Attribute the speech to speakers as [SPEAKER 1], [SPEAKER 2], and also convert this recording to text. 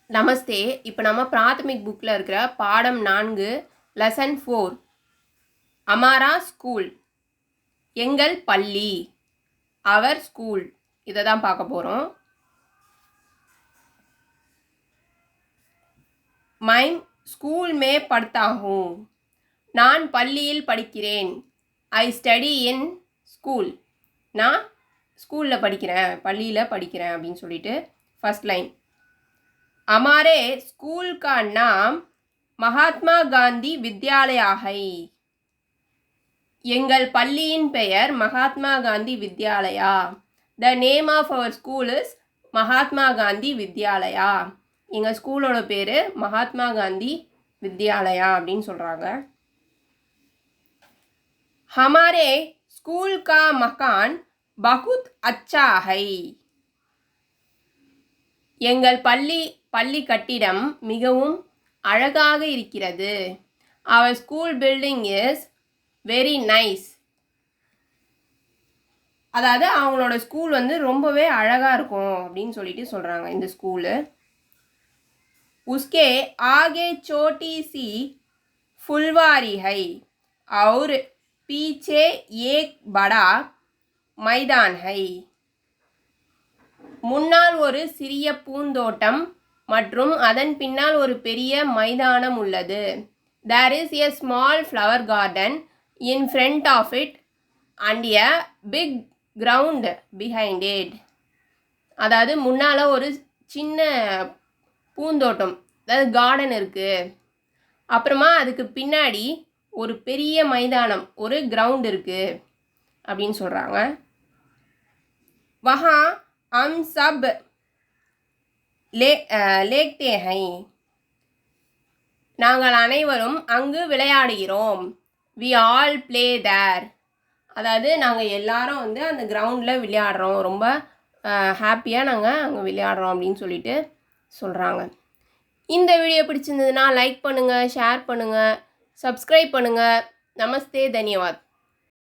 [SPEAKER 1] நமஸ்தே. இப்போ நம்ம பிராத்தமிக் புக்கில் இருக்கிற பாடம் 4 லெசன் 4 அமாரா ஸ்கூல், எங்கள் பள்ளி, அவர் ஸ்கூல், இதை தான் பார்க்க போகிறோம். மைம் ஸ்கூல் மே படுத்தா ஹூம், நான் பள்ளியில் படிக்கிறேன். ஐ ஸ்டடி இன் ஸ்கூல், நான் ஸ்கூலில் படிக்கிறேன், பள்ளியில் படிக்கிறேன் அப்படின்னு சொல்லிட்டு ஃபர்ஸ்ட் லைன். हमारे स्कूल का नाम महात्मा गांधी विद्यालय है. எங்கள் பள்ளியின் பெயர் Mahatma Gandhi Vidyalaya. The name of our school is Mahatma Gandhi Vidyalaya. எங்கள் ஸ்கூலோட பேர் மகாத்மா காந்தி வித்யாலயா அப்படின்னு சொல்கிறாங்க. हमारे स्कूल का मकान बहुत अच्छा है. எங்கள் பள்ளி கட்டிடம் மிகவும் அழகாக இருக்கிறது. அவர் school building is very nice. அதாவது அவங்களோட ஸ்கூல் வந்து ரொம்பவே அழகாக இருக்கும் அப்படின்னு சொல்லிட்டு சொல்கிறாங்க இந்த ஸ்கூலு. உஸ்கே ஆகே छोटी सी फुलवारी है और पीछे एक बड़ा मैदान है. முன்னால் ஒரு சிறிய பூந்தோட்டம் மற்றும் அதன் பின்னால் ஒரு பெரிய மைதானம் உள்ளது. There is a small flower garden in front of it and a big ground behind it. அதாவது முன்னால் ஒரு சின்ன பூந்தோட்டம், அதாவது கார்டன் இருக்குது. அப்புறமா அதுக்கு பின்னாடி ஒரு பெரிய மைதானம், ஒரு கிரவுண்ட் இருக்குது அப்படின்னு சொல்கிறாங்க. வஹா हम सब लेते हैं. நாங்கள் அனைவரும் அங்கு விளையாடுகிறோம். we all play there. அதாவது நாங்கள் எல்லாரும் வந்து அந்த கிரவுண்டில் விளையாடுறோம், ரொம்ப ஹாப்பியாக நாங்கள் அங்கே விளையாடுறோம் அப்படின்னு சொல்லிட்டு சொல்கிறாங்க. இந்த வீடியோ பிடிச்சிருந்ததுன்னா லைக் பண்ணுங்கள், ஷேர் பண்ணுங்கள், சப்ஸ்கிரைப் பண்ணுங்கள். நமஸ்தே, தன்யவாத்.